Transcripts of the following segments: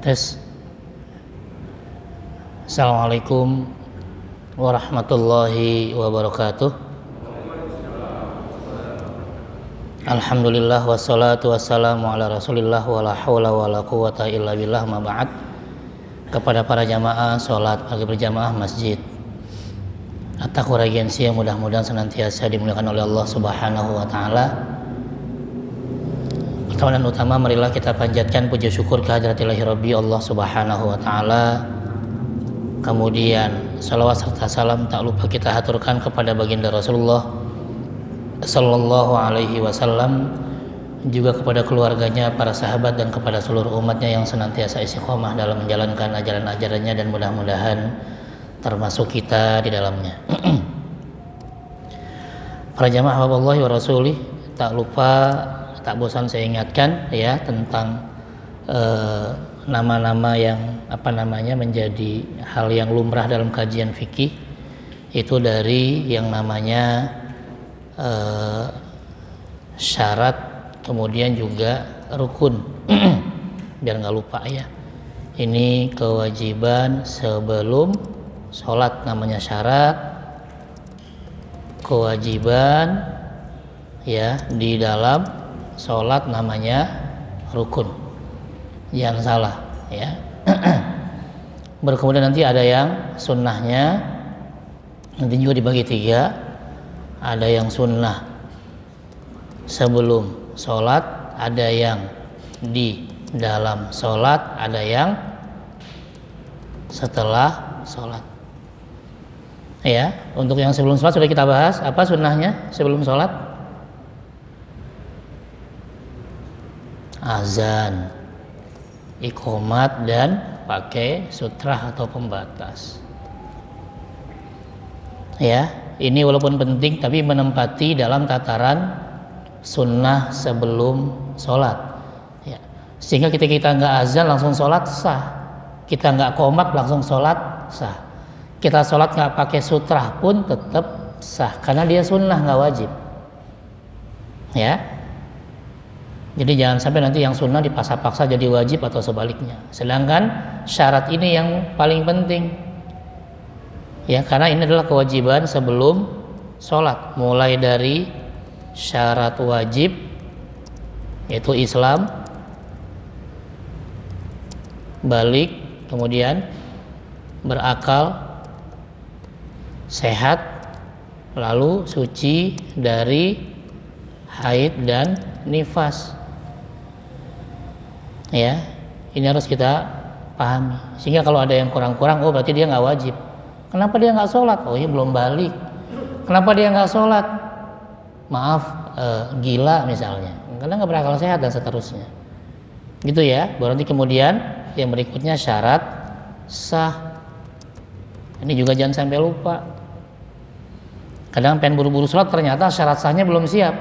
Yes. Assalamualaikum warahmatullahi wabarakatuh. Alhamdulillah wassalatu wassalamu ala rasulillah wala hawla wala quwata illa billah ma ba'd. Kepada para jamaah sholat pagi berjamaah masjid At-Taqwa Regensi yang mudah-mudahan senantiasa dimuliakan oleh Allah Subhanahu wa taala. Pertama dan utama, marilah kita panjatkan puji syukur kehadirat Ilahi Rabbi Allah Subhanahu wa taala. Kemudian salawat serta salam tak lupa kita haturkan kepada baginda Rasulullah sallallahu alaihi wasallam, juga kepada keluarganya, para sahabat, dan kepada seluruh umatnya yang senantiasa istiqomah dalam menjalankan ajaran-ajarannya, dan mudah-mudahan termasuk kita di dalamnya. Para jamaah wallahi wa rasulih, tak lupa, tak bosan saya ingatkan ya tentang nama-nama yang menjadi hal yang lumrah dalam kajian fikih, itu dari yang namanya syarat, kemudian juga rukun. Biar nggak lupa ya, ini kewajiban sebelum sholat namanya syarat, kewajiban ya di dalam sholat namanya rukun. Jangan salah ya. Kemudian nanti ada yang sunnahnya, nanti juga dibagi tiga. Ada yang sunnah sebelum sholat, ada yang di dalam sholat, ada yang setelah sholat. Ya, untuk yang sebelum sholat sudah kita bahas. Apa sunnahnya sebelum sholat? Azan, iqomat, dan pakai sutrah atau pembatas. Ya, ini walaupun penting tapi menempati dalam tataran sunnah sebelum sholat. Ya, sehingga kita nggak azan langsung sholat sah, kita nggak qomat langsung sholat sah, kita sholat nggak pakai sutrah pun tetap sah karena dia sunnah, nggak wajib. Ya, jadi jangan sampai nanti yang sunnah dipaksa-paksa jadi wajib atau sebaliknya. Sedangkan syarat ini yang paling penting. Ya, karena ini adalah kewajiban sebelum sholat, mulai dari syarat wajib yaitu Islam, balik, kemudian berakal, sehat, lalu suci dari haid dan nifas. Ya, ini harus kita pahami. Sehingga kalau ada yang kurang-kurang, oh berarti dia nggak wajib. Kenapa dia nggak sholat? Oh iya belum balik. Kenapa dia nggak sholat? Maaf, gila misalnya, karena nggak berakal sehat dan seterusnya. Gitu ya. Baru nanti kemudian yang berikutnya syarat sah. Ini juga jangan sampai lupa. Kadang pengen buru-buru sholat, ternyata syarat sahnya belum siap.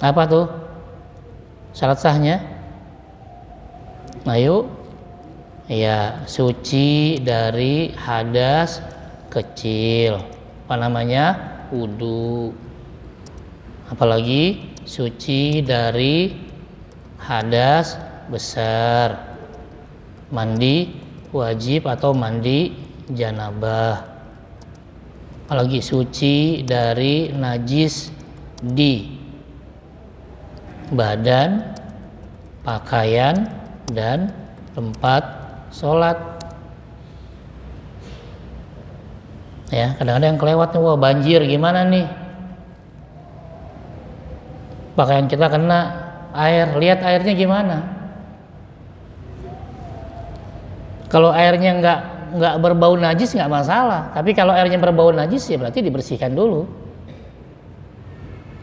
Apa tuh syarat sahnya? Ayo. Ya, suci dari hadas kecil, wudu. Apalagi suci dari hadas besar, mandi wajib atau mandi janabah. Apalagi suci dari najis di badan, pakaian, dan tempat sholat. Ya, kadang-kadang yang kelewat nih, wah banjir gimana nih, pakaian kita kena air, lihat airnya gimana. Kalau airnya nggak berbau najis nggak masalah, tapi kalau airnya berbau najis ya berarti dibersihkan dulu.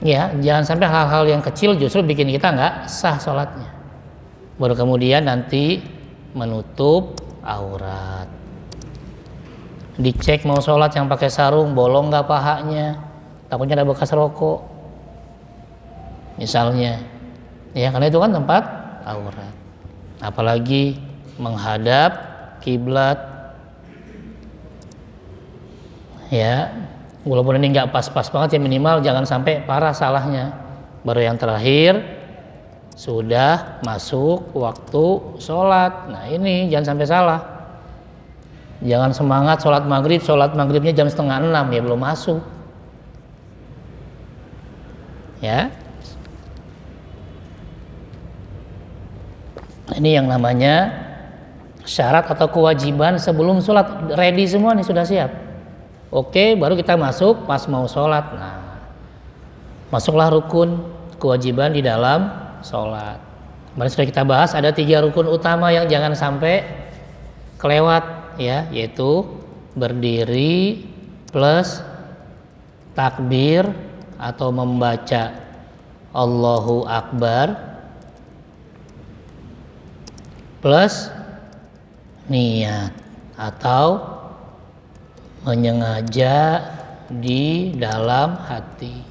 Ya, jangan sampai hal-hal yang kecil justru bikin kita nggak sah sholatnya. Baru kemudian nanti menutup aurat, dicek mau sholat yang pakai sarung bolong nggak pahanya, takutnya ada bekas rokok misalnya. Ya, karena itu kan tempat aurat. Apalagi menghadap kiblat. Ya, walaupun ini nggak pas-pas banget ya, minimal jangan sampai parah salahnya. Baru yang terakhir sudah masuk waktu sholat. Nah ini jangan sampai salah. Jangan semangat sholat maghribnya jam 5:30 ya belum masuk. Ya. Ini yang namanya syarat atau kewajiban sebelum sholat. Ready semua nih, sudah siap. Oke, baru kita masuk pas mau sholat. Nah, masuklah rukun kewajiban di dalam sholat. Kemarin sudah kita bahas ada 3 rukun utama yang jangan sampai kelewat, ya, yaitu berdiri plus takbir atau membaca Allahu Akbar plus niat atau menyengaja di dalam hati.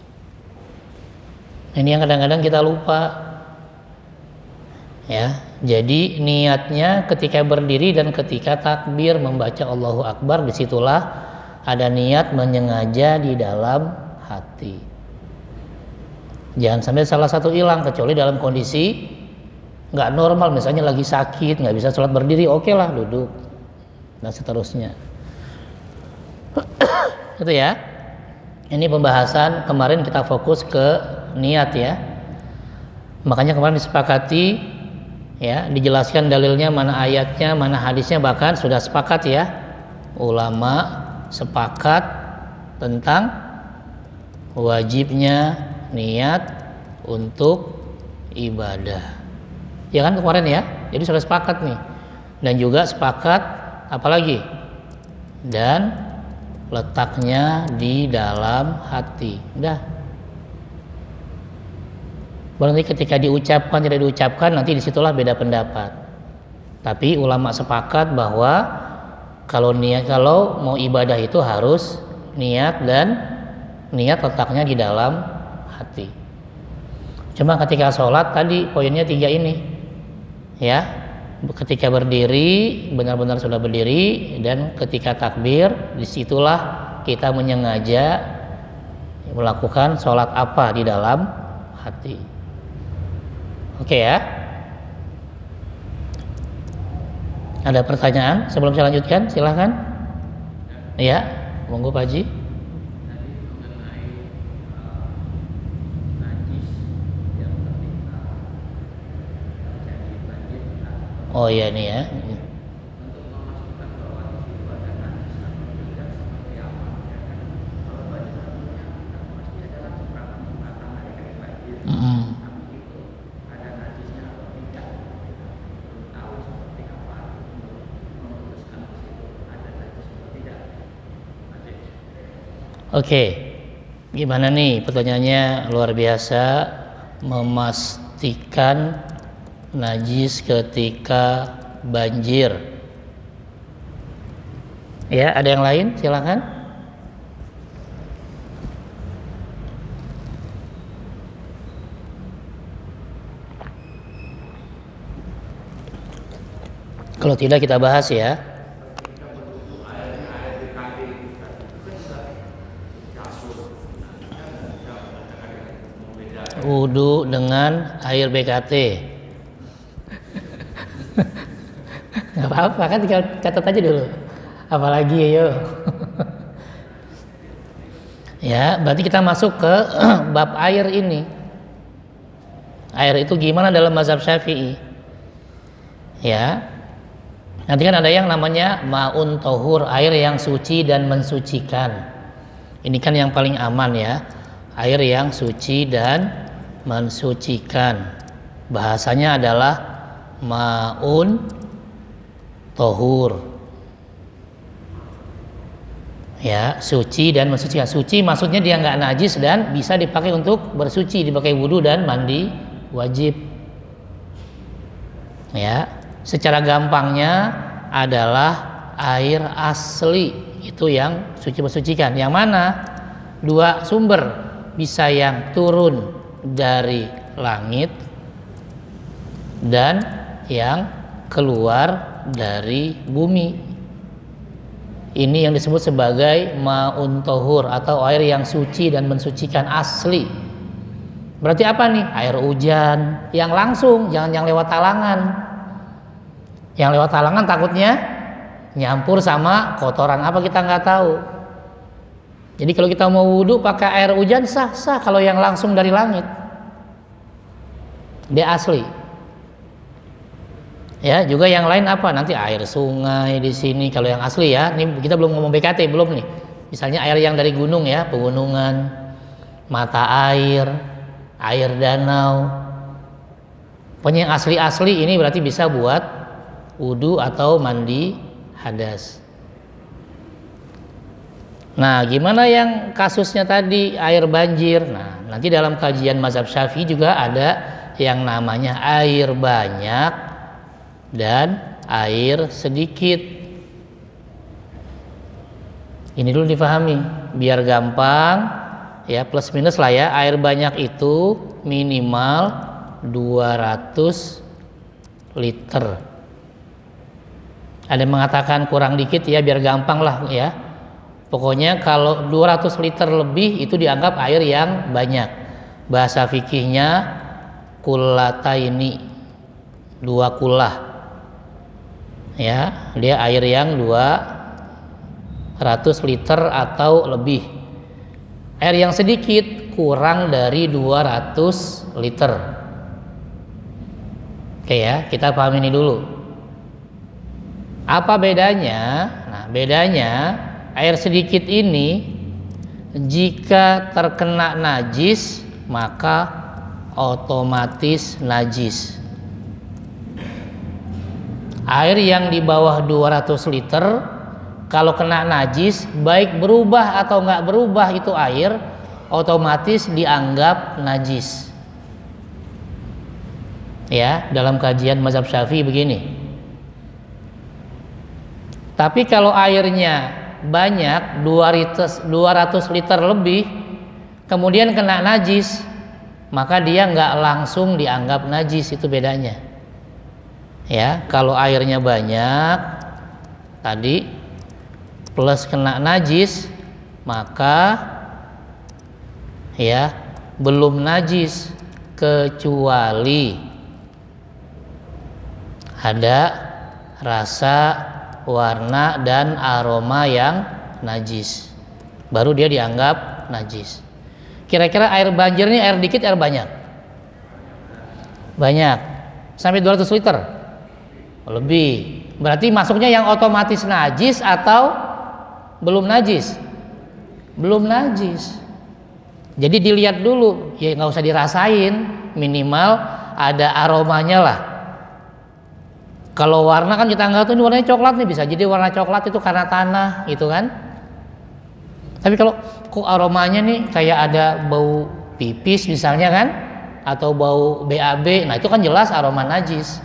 Ini yang kadang-kadang kita lupa, ya. Jadi niatnya ketika berdiri dan ketika takbir membaca Allahu Akbar, disitulah ada niat menyengaja di dalam hati. Jangan sampai salah satu hilang, kecuali dalam kondisi nggak normal, misalnya lagi sakit nggak bisa sholat berdiri, oke lah duduk dan seterusnya. Itu ya. Ini pembahasan kemarin kita fokus ke niat ya. Makanya kemarin disepakati ya, dijelaskan dalilnya, mana ayatnya, mana hadisnya, bahkan sudah sepakat ya. Ulama sepakat tentang wajibnya niat untuk ibadah. Ya kan kemarin ya. Jadi sudah sepakat nih. Dan juga sepakat apalagi? Dan letaknya di dalam hati. Udah. Baru nanti ketika diucapkan tidak diucapkan, nanti disitulah beda pendapat. Tapi ulama sepakat bahwa kalau mau ibadah itu harus niat, dan niat letaknya di dalam hati. Cuma ketika sholat tadi poinnya 3 ini, ya. Ketika berdiri benar-benar sudah berdiri, dan ketika takbir disitulah kita menyengaja melakukan sholat apa di dalam hati. Oke ya. Ada pertanyaan sebelum saya lanjutkan? Silahkan. Ya, monggo Pak Haji. Oh iya nih ya. Oke, gimana nih pertanyaannya, luar biasa. Memastikan najis ketika banjir. Ya, ada yang lain? Silakan. Kalau tidak kita bahas ya. Wudu dengan air BKT. Gak apa-apa kan, tinggal catat aja dulu. Apalagi ayo. Ya, berarti kita masuk ke bab air ini. Air itu gimana dalam mazhab Syafi'i? Ya. Nanti kan ada yang namanya ma'un tohur, air yang suci dan mensucikan. Ini kan yang paling aman ya. Air yang suci dan mensucikan. Bahasanya adalah ma'un tohur. Ya, suci dan mensucikan. Suci maksudnya dia nggak najis dan bisa dipakai untuk bersuci, dipakai wudu dan mandi wajib. Ya, secara gampangnya adalah air asli itu yang suci mensucikan. Yang mana? 2 sumber, bisa yang turun dari langit dan yang keluar dari bumi. Ini yang disebut sebagai ma'un tohur atau air yang suci dan mensucikan asli. Berarti apa nih? Air hujan yang langsung, jangan yang lewat talangan. Yang lewat talangan takutnya nyampur sama kotoran apa kita nggak tahu. Jadi kalau kita mau wudhu pakai air hujan sah kalau yang langsung dari langit. Dia asli. Ya, juga yang lain apa? Nanti air sungai di sini kalau yang asli ya. Ini kita belum ngomong BKT belum nih. Misalnya air yang dari gunung ya, pegunungan, mata air danau. Pokoknya yang asli-asli ini berarti bisa buat wudhu atau mandi hadas. Nah, gimana yang kasusnya tadi air banjir? Nah, nanti dalam kajian mazhab Syafi'i juga ada yang namanya air banyak dan air sedikit. Ini dulu difahami biar gampang ya, plus minus lah ya. Air banyak itu minimal 200 liter. Ada yang mengatakan kurang dikit ya, biar gampang lah ya. Pokoknya kalau 200 liter lebih itu dianggap air yang banyak. Bahasa fikihnya kullataini, 2 kullah. Ya, dia air yang 200 liter atau lebih. Air yang sedikit kurang dari 200 liter. Oke ya, kita pahami ini dulu. Apa bedanya? Nah, bedanya air sedikit ini jika terkena najis maka otomatis najis. Air yang di bawah 200 liter kalau kena najis, baik berubah atau nggak berubah itu air, otomatis dianggap najis. Ya, dalam kajian mazhab Syafi'i begini. Tapi kalau airnya banyak 200 liter lebih kemudian kena najis, maka dia nggak langsung dianggap najis, itu bedanya. Ya, kalau airnya banyak tadi plus kena najis maka ya belum najis kecuali ada rasa, warna dan aroma yang najis, baru dia dianggap najis. Kira-kira air banjir ini air dikit air banyak? Banyak, sampai 200 liter lebih. Berarti masuknya yang otomatis najis atau belum najis? Belum najis. Jadi dilihat dulu, ya nggak usah dirasain, minimal ada aromanya lah. Kalau warna kan kita nggak tahu ini warnanya coklat nih, bisa jadi warna coklat itu karena tanah gitu kan. Tapi kalau kok aromanya nih kayak ada bau pipis misalnya kan, atau bau BAB, nah itu kan jelas aroma najis.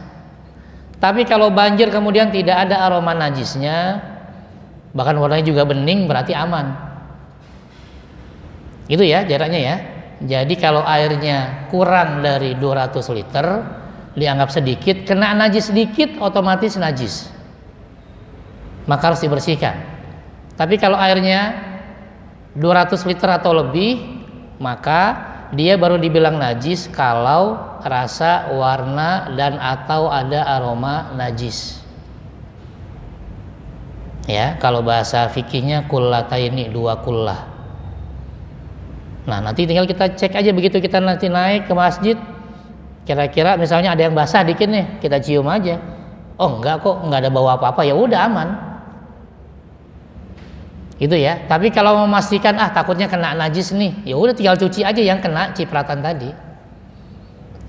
Tapi kalau banjir kemudian tidak ada aroma najisnya, bahkan warnanya juga bening, berarti aman. Itu ya jaraknya ya. Jadi kalau airnya kurang dari 200 liter dianggap sedikit, kena najis sedikit otomatis najis, maka harus dibersihkan. Tapi kalau airnya 200 liter atau lebih, maka dia baru dibilang najis kalau rasa, warna dan atau ada aroma najis. Ya, kalau bahasa fikihnya kullataini, 2 kullah. Nah, nanti tinggal kita cek aja begitu kita nanti naik ke masjid. Kira-kira misalnya ada yang basah dikit nih, kita cium aja. Oh enggak kok, enggak ada bau apa-apa, ya udah aman. Gitu ya. Tapi kalau memastikan takutnya kena najis nih, ya udah tinggal cuci aja yang kena cipratan tadi.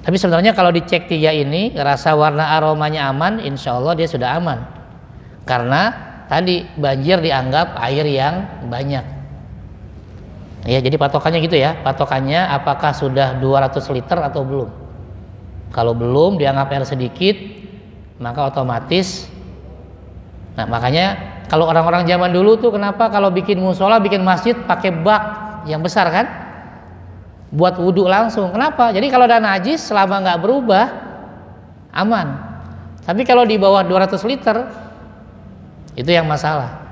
Tapi sebenarnya kalau dicek 3 ini, rasa, warna, aromanya aman, insya Allah dia sudah aman. Karena tadi banjir dianggap air yang banyak. Ya, jadi patokannya gitu ya. Patokannya apakah sudah 200 liter atau belum. Kalau belum dianggap air sedikit, maka otomatis. Nah, makanya kalau orang-orang zaman dulu tuh kenapa kalau bikin musola, bikin masjid pakai bak yang besar kan? Buat wudhu langsung. Kenapa? Jadi kalau ada najis selama nggak berubah aman. Tapi kalau di bawah 200 liter itu yang masalah.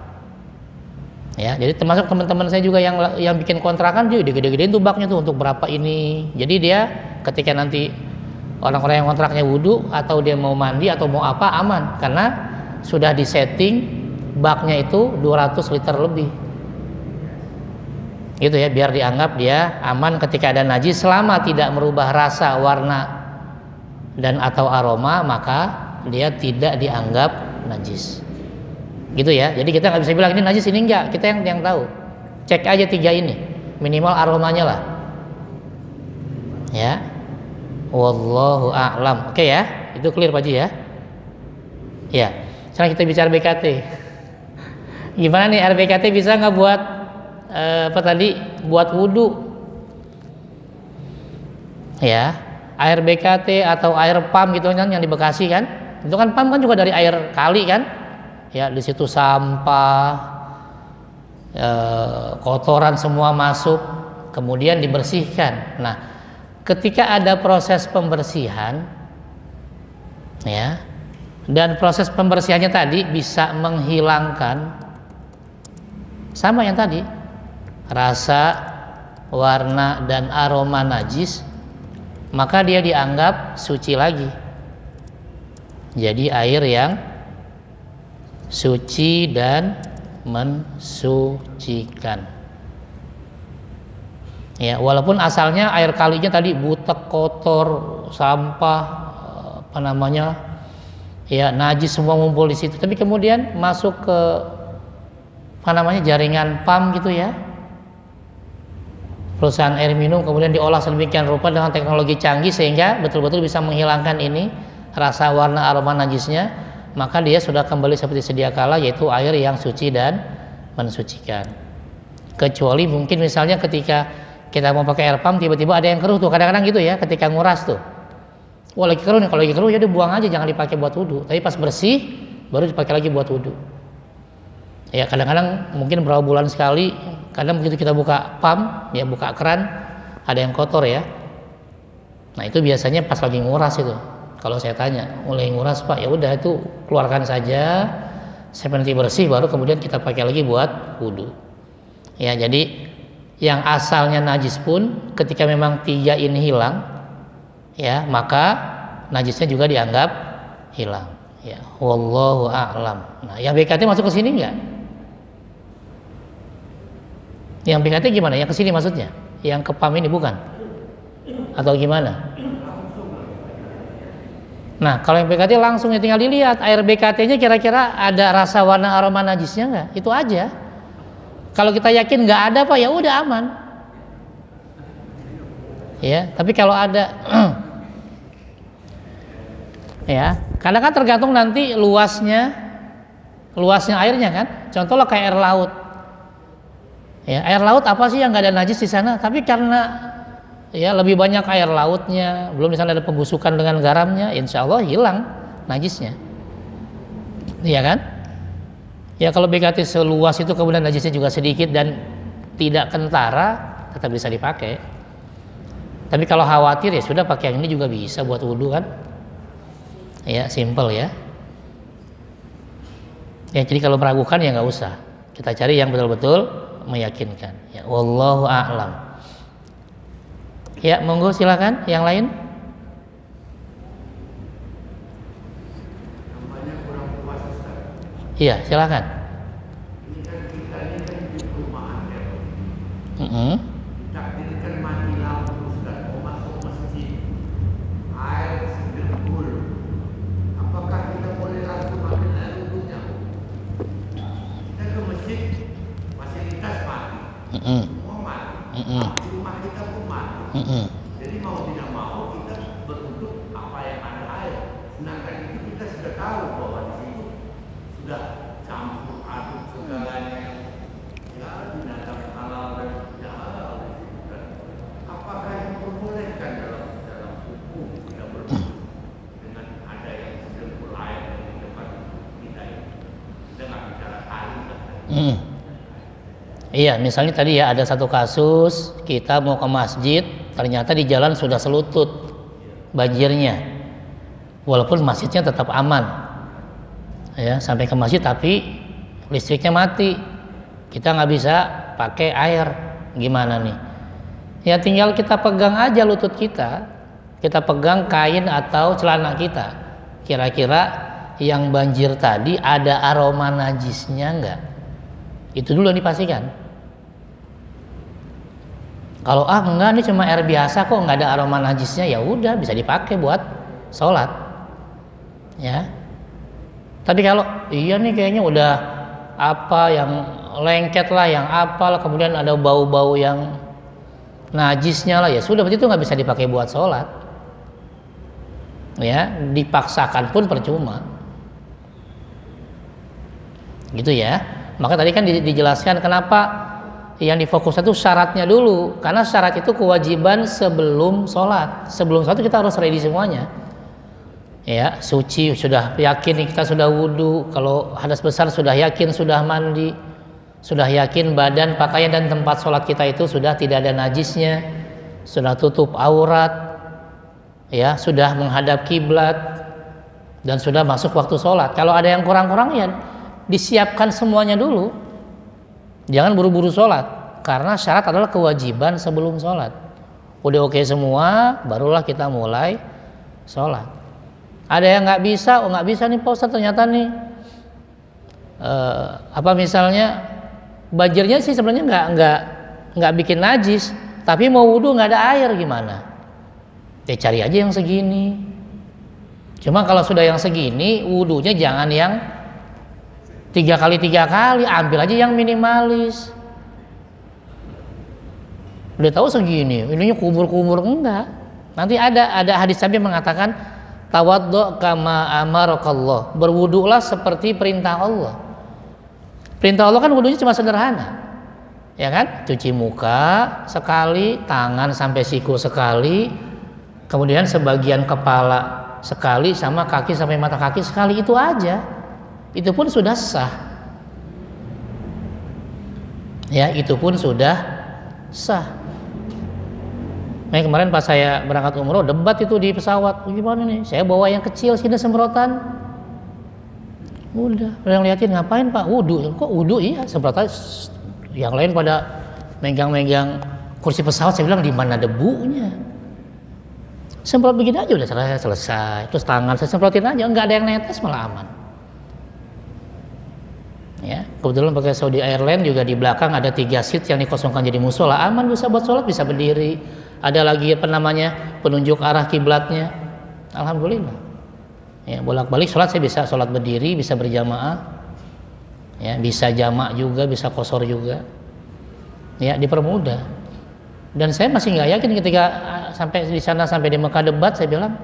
Ya, jadi termasuk teman-teman saya juga yang bikin kontrakan dia gede-gedein tuh baknya tuh untuk berapa ini. Jadi dia ketika nanti orang-orang yang kontraknya wudhu atau dia mau mandi atau mau apa aman karena sudah disetting baknya itu 200 liter lebih. Gitu ya, biar dianggap dia aman ketika ada najis selama tidak merubah rasa, warna dan atau aroma, maka dia tidak dianggap najis. Gitu ya. Jadi kita nggak bisa bilang ini najis ini enggak, kita yang tahu. Cek aja 3 ini, minimal aromanya lah. Ya. Wallahu a'lam. Oke ya, itu clear Pak Ji ya. Ya. Sekarang kita bicara BKT. Gimana nih RBKT bisa nggak buat buat wudhu? Ya, air BKT atau air pam gitu kan yang di Bekasi kan, itu kan pam kan juga dari air kali kan, ya di situ sampah, kotoran semua masuk, kemudian dibersihkan. Nah, ketika ada proses pembersihan, ya, dan proses pembersihannya tadi bisa menghilangkan sama yang tadi, rasa, warna dan aroma najis, maka dia dianggap suci lagi. Jadi air yang suci dan mensucikan. Ya, walaupun asalnya air kalinya tadi butek, kotor, sampah, ya najis semua ngumpul di situ, tapi kemudian masuk ke jaringan pam gitu ya, perusahaan air minum, kemudian diolah sedemikian rupa dengan teknologi canggih sehingga betul-betul bisa menghilangkan ini rasa, warna, aroma najisnya, maka dia sudah kembali seperti sedia kala, yaitu air yang suci dan mensucikan. Kecuali mungkin misalnya ketika kita mau pakai air pam tiba-tiba ada yang keruh tuh, kadang-kadang gitu ya, ketika nguras tuh, wah lagi keruh nih, kalau lagi keruh ya udah buang aja, jangan dipakai buat wudhu, tapi pas bersih baru dipakai lagi buat wudhu. Ya, kadang-kadang mungkin berapa bulan sekali, kadang begitu kita buka pam, ya buka keran, ada yang kotor ya. Nah itu biasanya pas lagi nguras itu. Kalau saya tanya, mulai nguras Pak, ya udah itu keluarkan saja, sampai nanti bersih, baru kemudian kita pakai lagi buat wudhu. Ya, jadi yang asalnya najis pun ketika memang 3 ini hilang, ya maka najisnya juga dianggap hilang. Ya, wallahu a'lam. Nah, yang BKT masuk ke sini enggak? Yang BKT gimana? Yang kesini maksudnya? Yang ke PAM ini bukan? Atau gimana? Nah, kalau yang BKT langsung ya tinggal dilihat air BKT-nya kira-kira ada rasa, warna, aroma najisnya nggak? Itu aja. Kalau kita yakin nggak ada Pak, ya udah aman. Ya, tapi kalau ada, ya, karena kan tergantung nanti luasnya airnya kan. Contoh lah kayak air laut. Ya, air laut apa sih yang nggak ada najis di sana? Tapi karena ya lebih banyak air lautnya, belum di sana ada pembusukan dengan garamnya, insya Allah hilang najisnya. Iya kan? Ya kalau BKT seluas itu kemudian najisnya juga sedikit dan tidak kentara, tetap bisa dipakai. Tapi kalau khawatir ya sudah pakai yang ini juga bisa buat wudhu kan? Ya simple ya. Ya jadi kalau meragukan ya nggak usah. Kita cari yang betul-betul meyakinkan. Ya wallahu a'lam. Ya monggo silakan yang lain. Iya silakan. Ini kan kita ini kan di perumahan ya. Takdirkan mati lampu Ustaz, mau masuk masjid, air sedengkul. Apakah kita boleh langsung ambil air wudhunya? Kita ke masjid, fasilitas mati, semua mati, di rumah kita pun mati. Jadi mau tidak mau kita berwudhu apa yang ada air. Sedangkan itu kita sudah tahu bahwa di situ sudah campur aduk segalanya yang ya binatang halal dan tidak halal. Apakah yang diperbolehkan dalam hukum kita berwudhu dengan ada yang sedengkul air di depan kita ini? Kita nggak bicara kali kan? Iya, misalnya tadi ya ada satu kasus kita mau ke masjid, ternyata di jalan sudah selutut banjirnya, walaupun masjidnya tetap aman, ya sampai ke masjid tapi listriknya mati. Kita nggak bisa pakai air, gimana nih? Ya tinggal kita pegang aja lutut kita pegang kain atau celana kita. Kira-kira yang banjir tadi ada aroma najisnya nggak? Itu dulu yang dipastikan. Kalau enggak, ini cuma air biasa kok, nggak ada aroma najisnya, ya udah bisa dipakai buat sholat. Ya. Tapi kalau iya nih kayaknya udah apa yang lengket lah, yang apalah, kemudian ada bau-bau yang najisnya lah, ya sudah, berarti itu nggak bisa dipakai buat sholat. Ya, dipaksakan pun percuma. Gitu ya. Maka tadi kan dijelaskan kenapa yang difokuskan itu syaratnya dulu, karena syarat itu kewajiban sebelum sholat. Sebelum sholat kita harus ready semuanya. Ya, suci, sudah yakin kita sudah wudhu, kalau hadas besar sudah yakin sudah mandi, sudah yakin badan, pakaian dan tempat sholat kita itu sudah tidak ada najisnya, sudah tutup aurat, ya, sudah menghadap kiblat, dan sudah masuk waktu sholat. Kalau ada yang kurang-kurang ya disiapkan semuanya dulu, jangan buru-buru sholat, karena syarat adalah kewajiban sebelum sholat. Udah oke semua, barulah kita mulai sholat. Ada yang nggak bisa, nggak bisa nih Pak Ustadz, ternyata nih apa misalnya banjirnya sih sebenarnya nggak bikin najis, tapi mau wudhu nggak ada air, gimana? Ya cari aja yang segini. Cuma kalau sudah yang segini, wudhunya jangan yang 3 kali 3 kali, ambil aja yang minimalis. Udah tahu segini, ininya kumur-kumur, enggak. Nanti ada hadis Nabi yang mengatakan tawaddu kama amarakallah, berwudulah seperti perintah Allah. Perintah Allah kan wudunya cuma sederhana, ya kan? Cuci muka sekali, tangan sampai siku sekali, kemudian sebagian kepala sekali, sama kaki sampai mata kaki sekali, itu aja. Itu pun sudah sah. Ya, itu pun sudah sah. Nah, kemarin pas saya berangkat umroh debat itu di pesawat, gimana nih? Saya bawa yang kecil sini semprotan. Udah, yang liatin ngapain Pak? Wudu. Kok wudu? Iya, semprotan. Yang lain pada megang-megang kursi pesawat, saya bilang di mana debunya? Semprot begini aja udah selesai. Terus tangan saya semprotin aja, nggak ada yang netes, malah aman. Ya, kebetulan pakai Saudi Airlines juga di belakang ada 3 seat yang dikosongkan jadi musola, aman, bisa buat sholat, bisa berdiri. Ada lagi penunjuk arah kiblatnya, alhamdulillah. Ya, bolak-balik sholat saya bisa sholat berdiri, bisa berjamaah, ya, bisa jamak juga, bisa qashar juga. Ya, dipermudah. Dan saya masih nggak yakin ketika sampai di sana, sampai di Mekah debat, saya bilang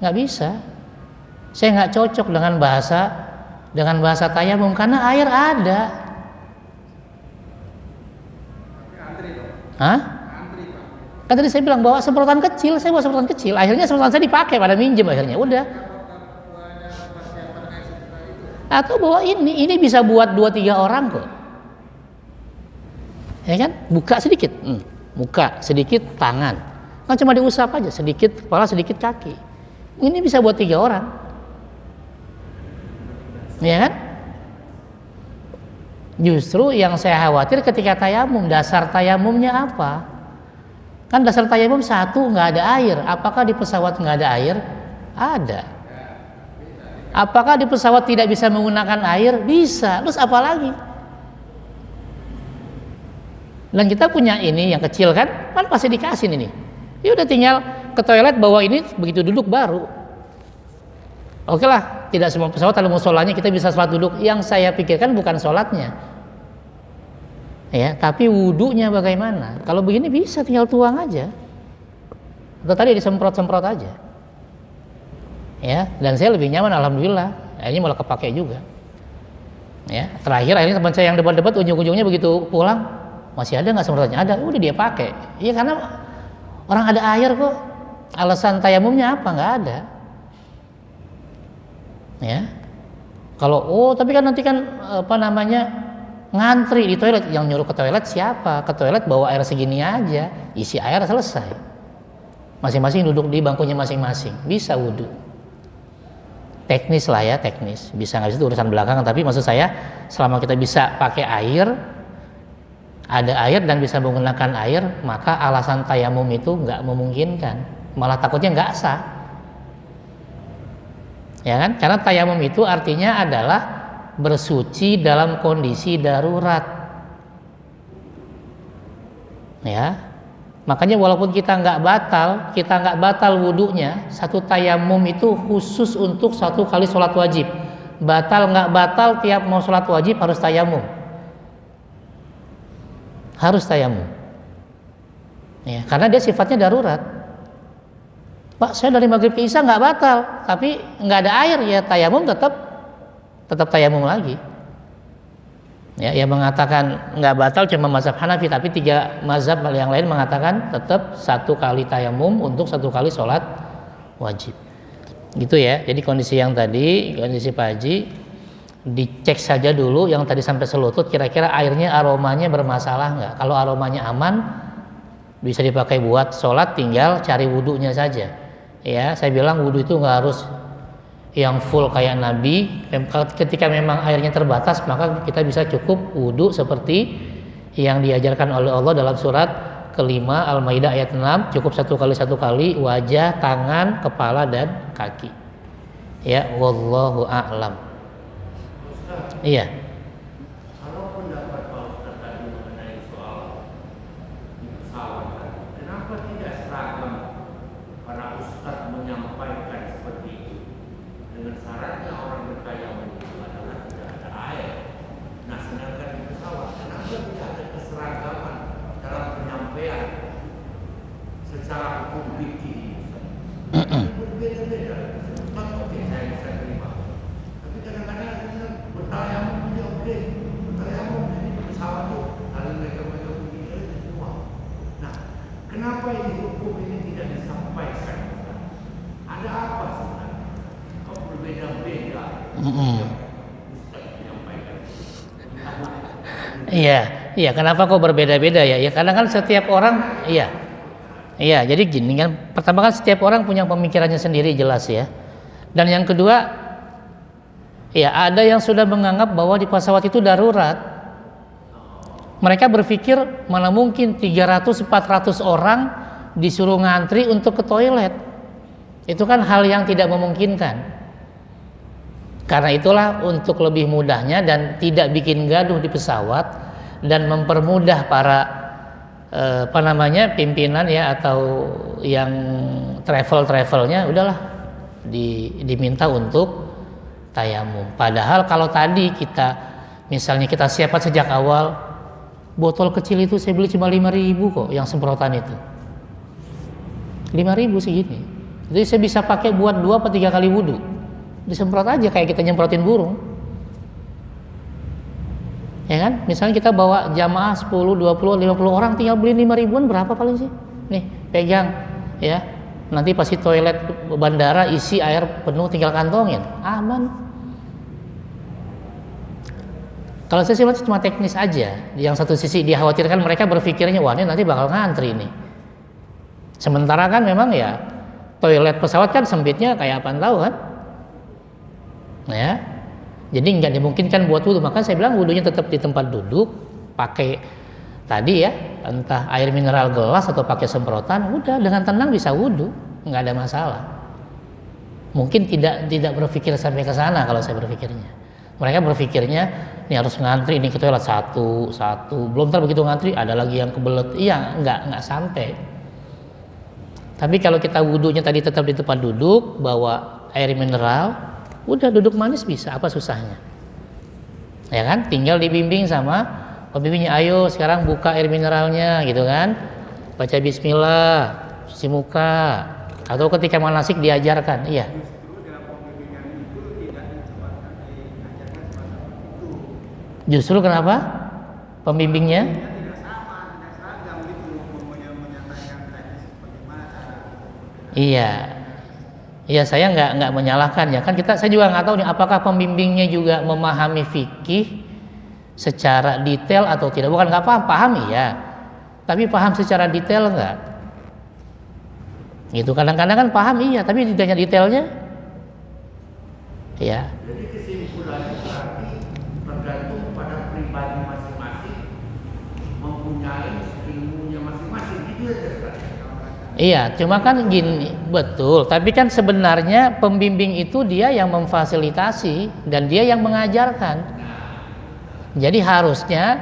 nggak bisa. Saya nggak cocok dengan bahasa tayamum karena air ada. Hah? Kan tadi saya bilang bawa semprotan kecil, saya bawa semprotan kecil. Akhirnya semprotan saya dipakai, pada minjem akhirnya. Udah. Atau bawa ini bisa buat 2-3 orang kok. Ya kan? Buka sedikit, buka sedikit tangan. Kan cuma diusap aja, sedikit kepala, sedikit kaki. Ini bisa buat 3 orang. Ya kan? Justru yang saya khawatir ketika tayamum, dasar tayamumnya apa? Kan dasar tayamum satu, nggak ada air. Apakah di pesawat nggak ada air? Ada. Apakah di pesawat tidak bisa menggunakan air? Bisa. Terus apa lagi? Dan kita punya ini yang kecil kan pasti dikasih ini. Ya udah tinggal ke toilet bawa ini, begitu duduk baru. Oke lah, tidak semua pesawat ada musolanya kita bisa sholat duduk. Yang saya pikirkan bukan sholatnya, ya, tapi wudunya bagaimana. Kalau begini bisa tinggal tuang aja, atau tadi disemprot-semprot aja, ya. Dan saya lebih nyaman, alhamdulillah. Ini malah kepake juga, ya. Terakhir akhirnya teman saya yang debat-debat, ujung-ujungnya begitu pulang, masih ada nggak semprotannya? Ada, udah dia pakai. Iya, karena orang ada air kok. Alasan tayamumnya apa? Nggak ada. Ya, kalau tapi kan nanti kan ngantri di toilet, yang nyuruh ke toilet siapa? Ke toilet bawa air segini aja, isi air selesai. Masing-masing duduk di bangkunya masing-masing, bisa wudhu. Teknis lah ya, teknis. Bisa nggak bisa itu urusan belakangan, tapi maksud saya selama kita bisa pakai air, ada air dan bisa menggunakan air, maka alasan tayamum itu nggak memungkinkan, malah takutnya nggak sah, ya kan? Karena tayamum itu artinya adalah bersuci dalam kondisi darurat, ya. Makanya walaupun kita nggak batal wudhunya, satu tayamum itu khusus untuk satu kali sholat wajib. Batal nggak batal, tiap mau sholat wajib harus tayamum. Harus tayamum. Ya, karena dia sifatnya darurat. Pak, saya dari maghrib ke isya nggak batal, tapi nggak ada air, ya tayamum tetap tayamum lagi. Ya, yang mengatakan nggak batal cuma mazhab Hanafi, tapi 3 mazhab yang lain mengatakan tetap satu kali tayamum untuk satu kali sholat wajib. Gitu ya. Jadi kondisi yang tadi, kondisi Pak Haji, dicek saja dulu yang tadi sampai selutut, kira-kira airnya aromanya bermasalah nggak. Kalau aromanya aman, bisa dipakai buat sholat, tinggal cari wudhunya saja. Ya, saya bilang wudhu itu nggak harus yang full kayak Nabi. Ketika memang airnya terbatas, maka kita bisa cukup wudhu seperti yang diajarkan oleh Allah dalam surat kelima Al-Maidah ayat 6, cukup satu kali wajah, tangan, kepala dan kaki. Ya, wallahu a'lam. Iya. Kalau pendapat Pak Ustaz tadi mengenai soal pesawat, kenapa tidak seragam para ustaz menyampaikan seperti itu? Dengan syaratnya orang bertayamum itu adalah tidak ada air. Nah, sedangkan di pesawat, kenapa tidak ada keseragaman dalam penyampaian secara hukum fikih? Berbeda-beda. Ustaz, oke, saya bisa terima. Tapi kadang-kadang bertayamum dia oke, bertayamum ini pesawat itu kalau mereka begini semua. Nah, kenapa ini hukum ini tidak disampaikan? Ada apa sebenarnya? Kok berbeda-beda? Iya, kenapa kok berbeda-beda ya? Ya karena kan setiap orang, iya. Jadi gini kan, pertama kan setiap orang punya pemikirannya sendiri, jelas ya. Dan yang kedua, ya ada yang sudah menganggap bahwa di pesawat itu darurat. Mereka berpikir mana mungkin 300-400 orang disuruh ngantri untuk ke toilet. Itu kan hal yang tidak memungkinkan. Karena itulah untuk lebih mudahnya dan tidak bikin gaduh di pesawat dan mempermudah para pimpinan ya atau yang travelnya, udahlah diminta untuk tayamum. Padahal kalau tadi misalnya kita siapkan sejak awal, botol kecil itu saya beli cuma 5.000 kok yang semprotan itu. 5.000 segini. Jadi saya bisa pakai buat 2 atau 3 kali wudhu. Disemprot aja kayak kita nyemprotin burung. Ya kan? Misalnya kita bawa jamaah 10, 20, 50 orang, tinggal beli 5.000-an berapa paling sih? Nih, pegang ya. Nanti pasti toilet bandara isi air penuh, tinggal kantongin. Aman. Kalau saya sih cuma teknis aja. Yang satu sisi dikhawatirkan mereka berpikirnya, wah ini nanti bakal ngantri nih. Sementara kan memang ya toilet pesawat kan sempitnya kayak apaan tahu kan? Ya, jadi nggak dimungkinkan buat wudhu. Maka saya bilang wudhunya tetap di tempat duduk, pakai tadi ya, entah air mineral gelas atau pakai semprotan, udah dengan tenang bisa wudhu, nggak ada masalah. Mungkin tidak berpikir sampai ke sana kalau saya berpikirnya. Mereka berpikirnya ini harus ngantri, ini ke toilet satu, belum ntar begitu ngantri ada lagi yang kebelet. Iya, nggak sampai. Tapi kalau kita wudhunya tadi tetap di tempat duduk, bawa air mineral, udah duduk manis bisa, apa susahnya? Ya kan? Tinggal dibimbing sama pembimbingnya, ayo sekarang buka air mineralnya gitu kan. Baca bismillah, cuci muka, atau ketika manasik diajarkan. Iya. Justru kenapa? Pembimbingnya? Iya. Ya saya nggak menyalahkan ya kan, saya juga nggak tahu nih apakah pembimbingnya juga memahami fikih secara detail atau tidak. Bukan nggak paham iya, tapi paham secara detail nggak? Gitu, kadang-kadang kan paham iya, tapi ditanya detailnya ya. Jadi kesimpulannya berarti tergantung pada pribadi masing-masing mempunyai ilmunya masing-masing gitu aja Ustaz. Iya, cuma kan gini, betul. Tapi kan sebenarnya pembimbing itu dia yang memfasilitasi dan dia yang mengajarkan. Jadi harusnya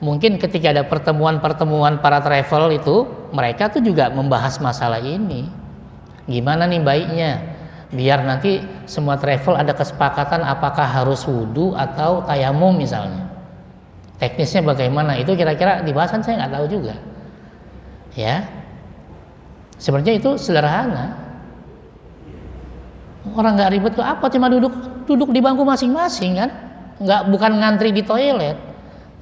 mungkin ketika ada pertemuan-pertemuan para travel itu, mereka tuh juga membahas masalah ini. Gimana nih baiknya? Biar nanti semua travel ada kesepakatan apakah harus wudu atau tayamum misalnya. Teknisnya bagaimana? Itu kira-kira dibahas, kan saya nggak tahu juga. Ya. Sebenarnya itu sederhana. Orang nggak ribet kok, apa cuma duduk di bangku masing-masing kan? Bukan ngantri di toilet.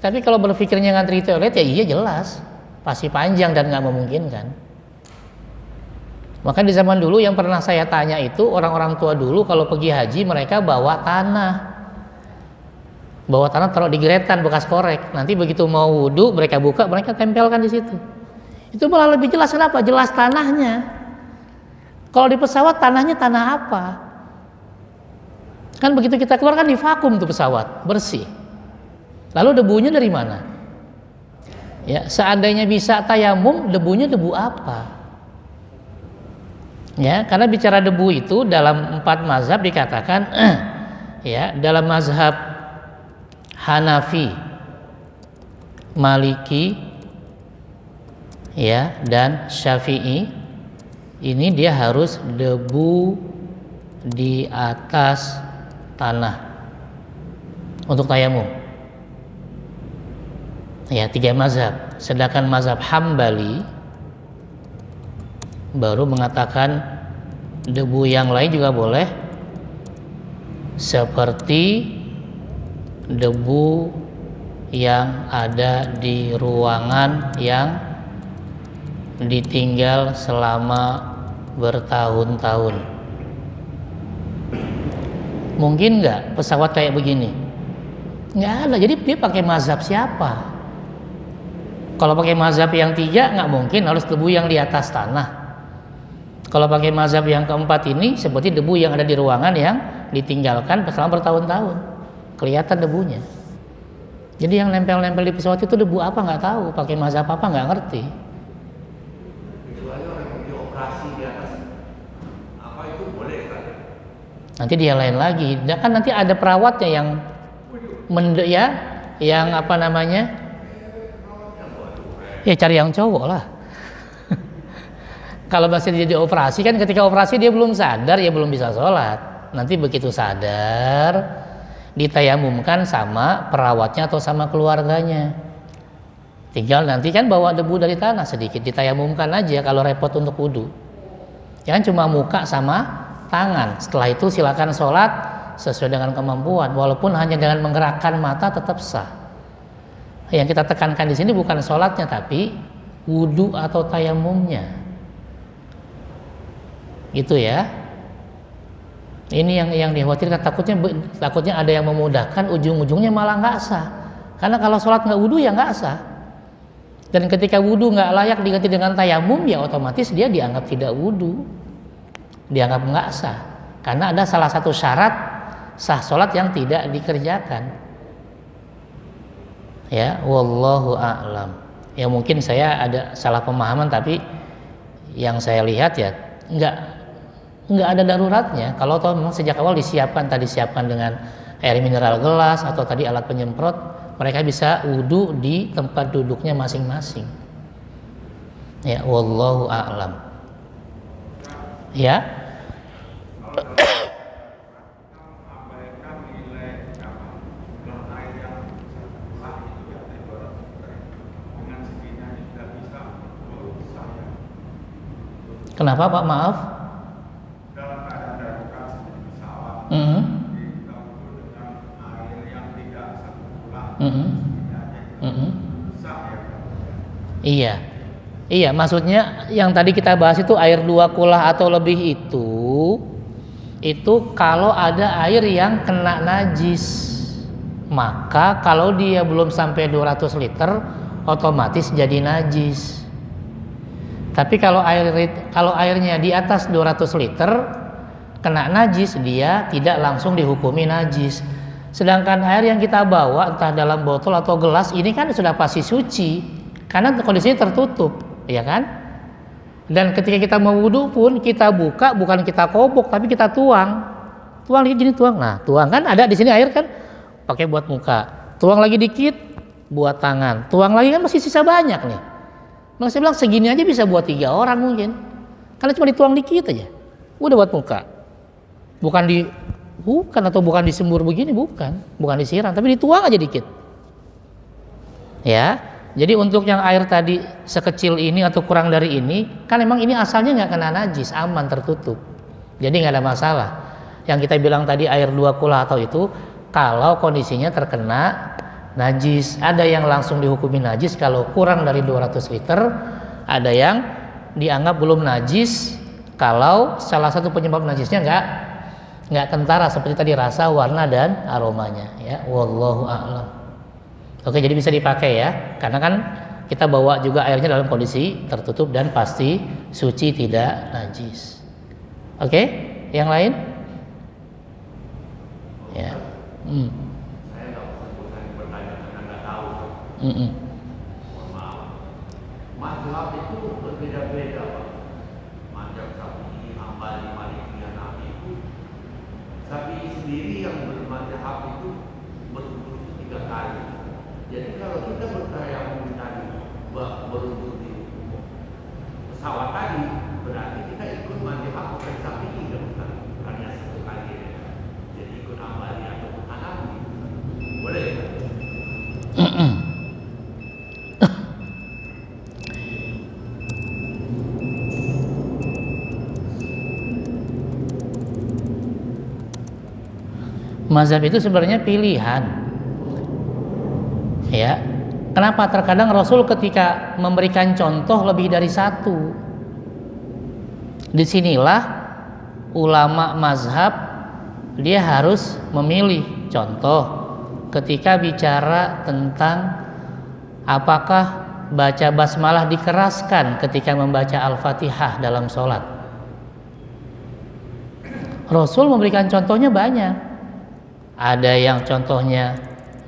Tapi kalau berpikirnya ngantri di toilet ya iya jelas pasti panjang dan nggak memungkinkan. Maka di zaman dulu yang pernah saya tanya itu orang-orang tua dulu kalau pergi haji mereka bawa tanah taruh di geretan bekas korek. Nanti begitu mau wudu mereka buka, mereka tempelkan di situ. Itu malah lebih jelas. Kenapa? Jelas tanahnya. Kalau di pesawat tanahnya tanah apa? Kan begitu kita keluar kan di vakum tuh pesawat, bersih. Lalu debunya dari mana? Ya, seandainya bisa tayamum, debunya debu apa? Ya, karena bicara debu itu dalam 4 mazhab dikatakan ya, dalam mazhab Hanafi, Maliki, ya, dan Syafi'i ini dia harus debu di atas tanah untuk tayamum. Ya, 3 mazhab. Sedangkan mazhab Hambali baru mengatakan debu yang lain juga boleh, seperti debu yang ada di ruangan yang ditinggal selama bertahun-tahun. Mungkin nggak pesawat kayak begini? Nggak ada. Jadi dia pakai mazhab siapa? Kalau pakai mazhab yang 3 nggak mungkin, harus debu yang di atas tanah. Kalau pakai mazhab yang keempat ini seperti debu yang ada di ruangan yang ditinggalkan selama bertahun-tahun, kelihatan debunya. Jadi yang nempel-nempel di pesawat itu debu apa nggak tahu, pakai mazhab apa nggak ngerti. Kecuali orang yang dioperasi di atas apa itu boleh kan? Nanti dia lain lagi. Kan nanti ada perawatnya yang apa namanya? Ya cari yang cowok lah. Kalau masih dia dioperasi kan, ketika operasi dia belum sadar, ya belum bisa sholat. Nanti begitu sadar ditayamumkan sama perawatnya atau sama keluarganya. Tinggal nanti kan bawa debu dari tanah sedikit, ditayamumkan aja kalau repot untuk wudu. Jangan cuma muka sama tangan. Setelah itu silakan sholat sesuai dengan kemampuan, walaupun hanya dengan menggerakkan mata tetap sah. Yang kita tekankan di sini bukan sholatnya, tapi wudu atau tayamumnya. Gitu ya. Ini yang dikhawatirkan, takutnya ada yang memudahkan, ujung-ujungnya malah nggak sah. Karena kalau sholat nggak wudu ya nggak sah. Dan ketika wudu nggak layak diganti dengan tayamum, ya otomatis dia dianggap tidak wudu, dianggap nggak sah. Karena ada salah satu syarat sah sholat yang tidak dikerjakan. Ya, wallahu a'lam. Ya mungkin saya ada salah pemahaman, tapi yang saya lihat ya nggak ada daruratnya. Kalau toh memang sejak awal disiapkan dengan air mineral gelas atau tadi alat penyemprot, mereka bisa wudu di tempat duduknya masing-masing. Ya, wallahu a'lam. Ya. Kenapa Pak? Maaf. Dalam keadaan darurat seperti pesawat, kita wudu dengan air yang tidak satu sah ya. Iya. Iya, maksudnya yang tadi kita bahas itu air 2 kulah atau lebih itu kalau ada air yang kena najis. Maka kalau dia belum sampai 200 liter otomatis jadi najis. Tapi kalau airnya di atas 200 liter kena najis, dia tidak langsung dihukumi najis. Sedangkan air yang kita bawa entah dalam botol atau gelas ini kan sudah pasti suci, karena kondisinya tertutup, ya kan? Dan ketika kita mau wudhu pun kita buka, bukan kita kobok tapi kita tuang dikit gini, tuang. Nah, tuang kan ada di sini air kan, pakai buat muka, tuang lagi dikit buat tangan, tuang lagi kan masih sisa banyak nih. Maka saya bilang segini aja bisa buat 3 orang mungkin, karena cuma dituang dikit aja udah buat muka, bukan disembur begini, bukan disiram tapi dituang aja dikit, ya. Jadi untuk yang air tadi sekecil ini atau kurang dari ini, kan emang ini asalnya nggak kena najis, aman, tertutup, jadi nggak ada masalah. Yang kita bilang tadi air 2 kula atau itu kalau kondisinya terkena najis, ada yang langsung dihukumi najis kalau kurang dari 200 liter, ada yang dianggap belum najis kalau salah satu penyebab najisnya nggak kentara seperti tadi rasa, warna dan aromanya, ya. Wallahu a'lam. Oke, jadi bisa dipakai ya, karena kan kita bawa juga airnya dalam kondisi tertutup dan pasti suci, tidak najis. Oke, yang lain? Ya. Saya nggak usah bertanya karena nggak tahu. Mohon maaf. Mazhab itu berbeda-beda, Pak. Mazhab Syafi'i, Hambali, Maliki, Hanafi itu. Syafi'i sendiri yang bermazhab itu berwudu 3 kali. Jadi kalau kita bertayamum tadi berwudu di pesawat tadi, berarti kita ikut mazhab Syafi'i kan, hanya 1 kali. Jadi ikut Hambali atau Hanafi. Boleh? Mazhab itu sebenarnya pilihan, ya. Kenapa? Terkadang Rasul ketika memberikan contoh lebih dari 1. Disinilah ulama mazhab dia harus memilih contoh ketika bicara tentang apakah baca basmalah dikeraskan ketika membaca Al-Fatihah dalam sholat. Rasul memberikan contohnya banyak. Ada yang contohnya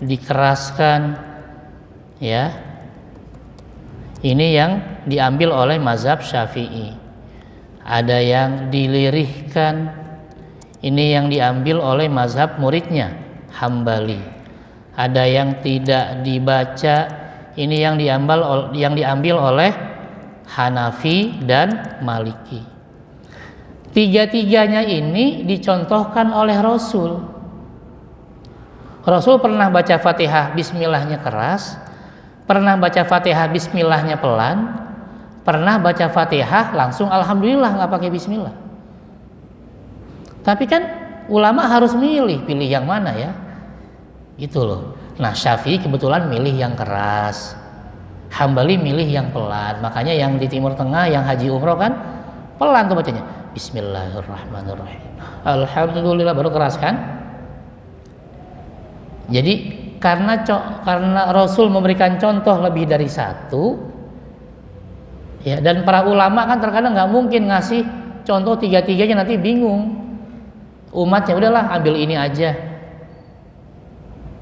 dikeraskan, ya. Ini yang diambil oleh mazhab Syafi'i. Ada yang dilirihkan. Ini yang diambil oleh mazhab muridnya Hambali. Ada yang tidak dibaca. Ini yang diambil oleh Hanafi dan Maliki. 3-tiganya ini dicontohkan oleh Rasul. Rasul pernah baca Fatihah bismillahnya keras, pernah baca Fatihah bismillahnya pelan, pernah baca Fatihah langsung alhamdulillah nggak pakai bismillah. Tapi kan ulama harus pilih yang mana ya, gitu loh. Nah, Syafi'i kebetulan milih yang keras, Hambali milih yang pelan. Makanya yang di Timur Tengah yang haji umroh kan pelan tuh bacanya, Bismillahirrahmanirrahim, alhamdulillah, baru keras kan. Jadi karena Rasul memberikan contoh lebih dari 1, ya, dan para ulama kan terkadang nggak mungkin ngasih contoh 3-tiganya, nanti bingung umatnya, udahlah ambil ini aja,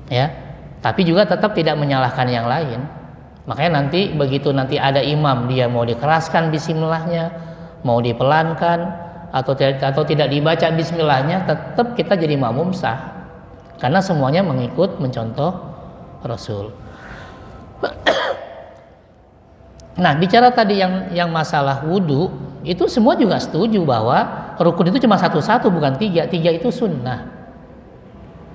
ya. Tapi juga tetap tidak menyalahkan yang lain. Makanya nanti begitu nanti ada imam, dia mau dikeraskan bismillahnya, mau dipelankan atau tidak dibaca bismillahnya, tetap kita jadi makmum sah. Karena semuanya mencontoh Rasul. Nah, bicara tadi yang masalah wudhu, itu semua juga setuju bahwa rukun itu cuma 1 bukan 3. 3 itu sunnah.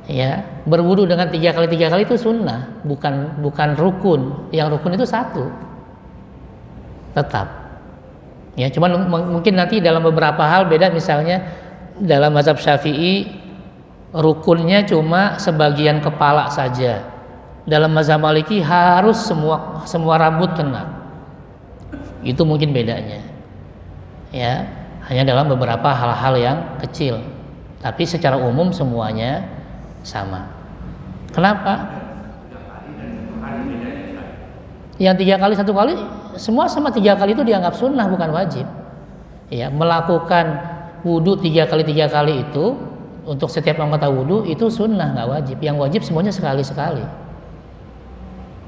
Ya, berwudhu dengan 3 kali itu sunnah, bukan rukun. Yang rukun itu 1. Tetap. Ya, cuman mungkin nanti dalam beberapa hal beda, misalnya dalam mazhab Syafi'i rukunnya cuma sebagian kepala saja. Dalam mazhab Maliki harus semua rambut kena. Itu mungkin bedanya. Ya, hanya dalam beberapa hal-hal yang kecil. Tapi secara umum semuanya sama. Kenapa? Yang 3 kali 1 kali semua sama, 3 kali itu dianggap sunnah bukan wajib. Ya, melakukan wudhu 3 kali itu untuk setiap anggota wudhu itu sunnah, nggak wajib. Yang wajib semuanya sekali-sekali.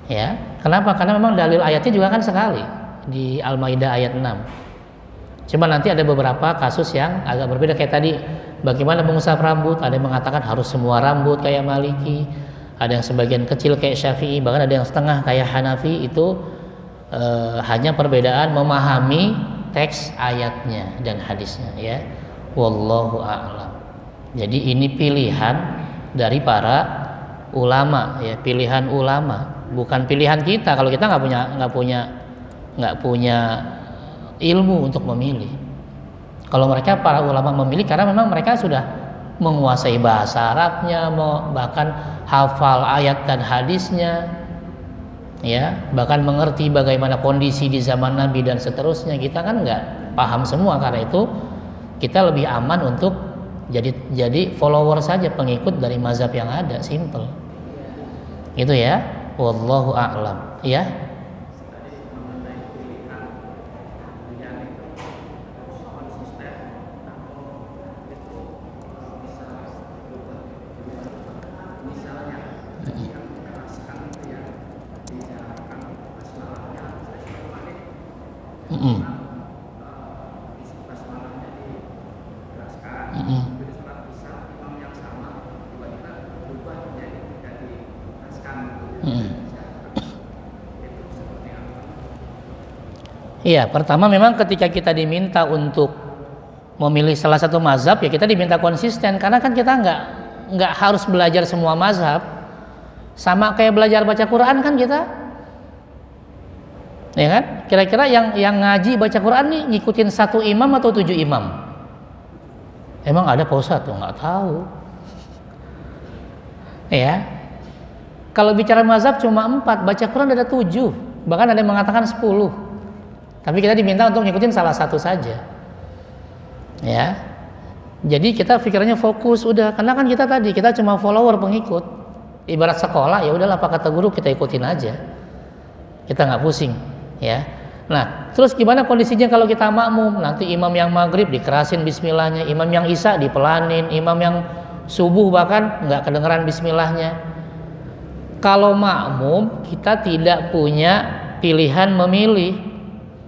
Ya, kenapa? Karena memang dalil ayatnya juga kan sekali di Al-Maidah ayat 6. Cuma nanti ada beberapa kasus yang agak berbeda kayak tadi, bagaimana mengusap rambut, ada yang mengatakan harus semua rambut kayak Maliki, ada yang sebagian kecil kayak Syafi'i, bahkan ada yang setengah kayak Hanafi. Itu hanya perbedaan memahami teks ayatnya dan hadisnya, ya. Wallahu a'lam. Jadi ini pilihan dari para ulama, ya, pilihan ulama, bukan pilihan kita. Kalau kita nggak punya ilmu untuk memilih. Kalau mereka para ulama memilih karena memang mereka sudah menguasai bahasa Arabnya, bahkan hafal ayat dan hadisnya, ya, bahkan mengerti bagaimana kondisi di zaman Nabi dan seterusnya. Kita kan nggak paham semua, karena itu kita lebih aman untuk jadi follower saja, pengikut dari mazhab yang ada, simple. Itu ya, wallahu a'lam, ya. Iya, pertama memang ketika kita diminta untuk memilih salah satu mazhab, ya kita diminta konsisten, karena kan kita nggak harus belajar semua mazhab. Sama kayak belajar baca Quran kan kita, ya kan? Kira-kira yang ngaji baca Quran nih ngikutin satu imam atau 7 imam? Emang ada Pak Ustadz tuh? Nggak tahu. Ya, kalau bicara mazhab cuma 4, baca Quran ada 7, bahkan ada yang mengatakan 10. Tapi kita diminta untuk ngikutin salah satu saja, ya. Jadi kita pikirannya fokus udah, karena kan kita cuma follower, pengikut. Ibarat sekolah, ya udahlah apa kata guru kita ikutin aja, kita nggak pusing, ya. Nah, terus gimana kondisinya kalau kita makmum? Nanti imam yang maghrib dikerasin bismillahnya, imam yang isya dipelanin, imam yang subuh bahkan nggak kedengeran bismillahnya. Kalau makmum kita tidak punya pilihan memilih.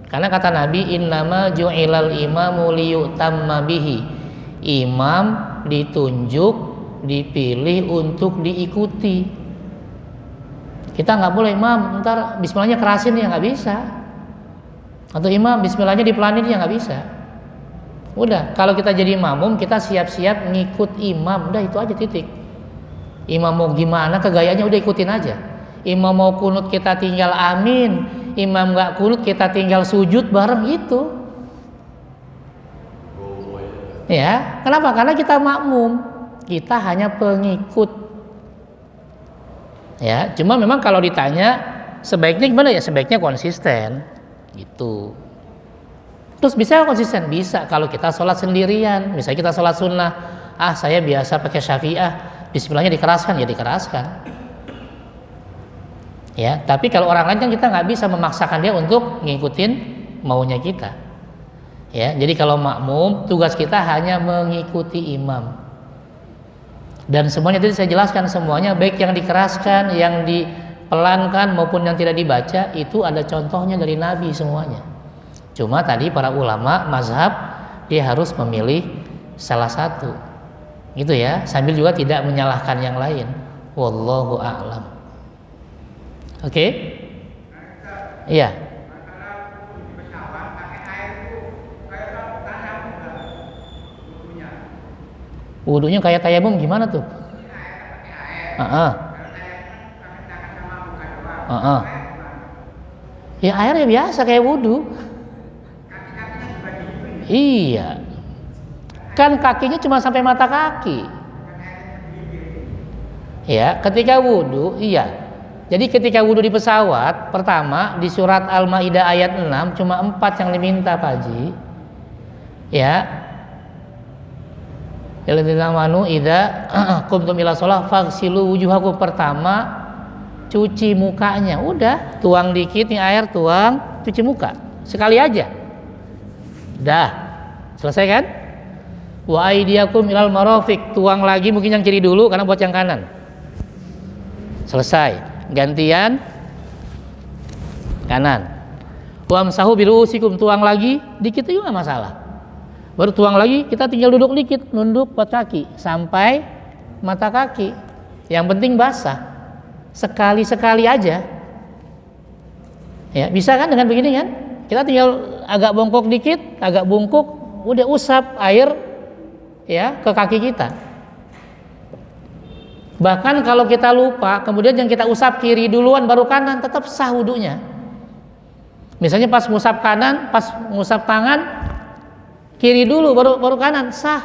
Karena kata Nabi, innama ju'ilal imamu liyutamma bihi. Imam ditunjuk, dipilih untuk diikuti. Kita nggak boleh, imam ntar bismillahnya kerasin, ya nggak bisa. Atau imam bismillahnya dipelanin, ya nggak bisa. Udah, kalau kita jadi makmum, kita siap-siap ngikut imam, udah itu aja, titik. Imam mau gimana kegayanya udah ikutin aja. Imam mau kunut kita tinggal amin, imam nggak kunut kita tinggal sujud bareng gitu. Ya, kenapa? Karena kita makmum, kita hanya pengikut. Ya, cuma memang kalau ditanya sebaiknya gimana, ya sebaiknya konsisten gitu. Terus bisa konsisten? Bisa kalau kita sholat sendirian. Misalnya kita sholat sunnah, saya biasa pakai Syafi'ah, bismillahnya dikeraskan, ya dikeraskan. Ya, tapi kalau orang lain kan kita nggak bisa memaksakan dia untuk ngikutin maunya kita. Ya, jadi kalau makmum tugas kita hanya mengikuti imam. Dan semuanya tadi saya jelaskan, semuanya baik yang dikeraskan, yang dipelankan maupun yang tidak dibaca, itu ada contohnya dari Nabi semuanya. Cuma tadi para ulama mazhab dia harus memilih salah satu, gitu ya, sambil juga tidak menyalahkan yang lain. Wallahu a'lam. Oke? Iya. Wudunya kayak tayamum gimana tuh? Ya airnya biasa kayak wudu. Iya. Kan kakinya cuma sampai mata kaki. Ya, ketika wudu, iya. Jadi ketika wudu di pesawat, pertama di surat Al-Maidah ayat 6 cuma 4 yang diminta, Pak Haji. Ya. Alladzina amanu idza qumtum ila shalah faghsilu wujuhakum. Pertama cuci mukanya. Udah, tuang dikit nih air, tuang, cuci muka. Sekali aja. Dah. Selesai kan? Wa aydiyakum ilal marafiq. Tuang lagi mungkin yang kiri dulu karena buat yang kanan. Selesai. Gantian kanan. Wamsahu biruusikum, tuang lagi dikit juga nggak masalah. Baru tuang lagi, kita tinggal duduk dikit, nunduk buat kaki sampai mata kaki. Yang penting basah. Sekali-sekali aja. Ya, bisa kan dengan begini kan? Kita tinggal agak bongkok dikit, agak bungkuk, udah usap air ya ke kaki kita. Bahkan kalau kita lupa, kemudian yang kita usap kiri duluan baru kanan, tetap sah wudunya. Misalnya pas ngusap kanan, pas ngusap tangan, kiri dulu baru kanan, sah.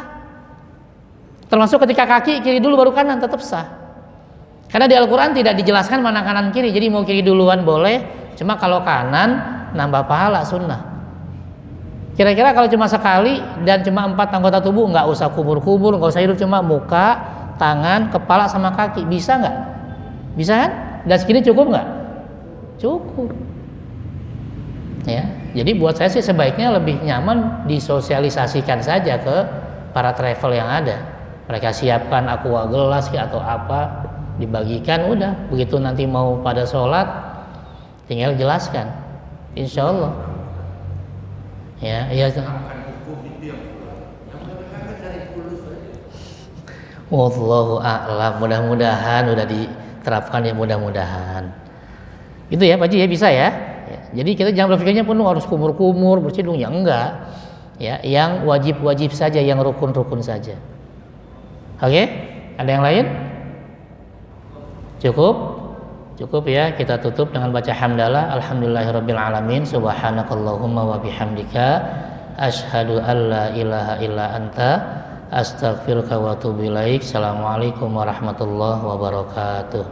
Termasuk ketika kaki, kiri dulu baru kanan, tetap sah. Karena di Al-Quran tidak dijelaskan mana kanan kiri, jadi mau kiri duluan boleh, cuma kalau kanan nambah pahala sunnah. Kira-kira kalau cuma sekali dan cuma 4 anggota tubuh, nggak usah kubur-kubur, nggak usah hidup, cuma muka, tangan, kepala sama kaki, bisa nggak? Bisa kan? Dan segini cukup nggak? Cukup. Ya, jadi buat saya sih sebaiknya lebih nyaman disosialisasikan saja ke para travel yang ada. Mereka siapkan aqua gelas atau apa, dibagikan, udah. Begitu nanti mau pada sholat, tinggal jelaskan. Insya Allah. Ya, iya. Wallahu a'lam. Mudah-mudahan udah diterapkan ya, mudah-mudahan. Itu ya Pak Ji ya, bisa ya. Jadi kita jangan berpikirnya penuh harus kumur-kumur, bercidung, ya enggak. Ya, yang wajib-wajib saja, yang rukun-rukun saja. Oke? Ada yang lain? Cukup? Cukup ya, kita tutup dengan baca hamdalah. Alhamdulillahirabbil alamin, subhanakallahumma wa bihamdika asyhadu an la ilaha illa anta astaghfiruka wa atubu ilaik. Assalamualaikum warahmatullahi wabarakatuh.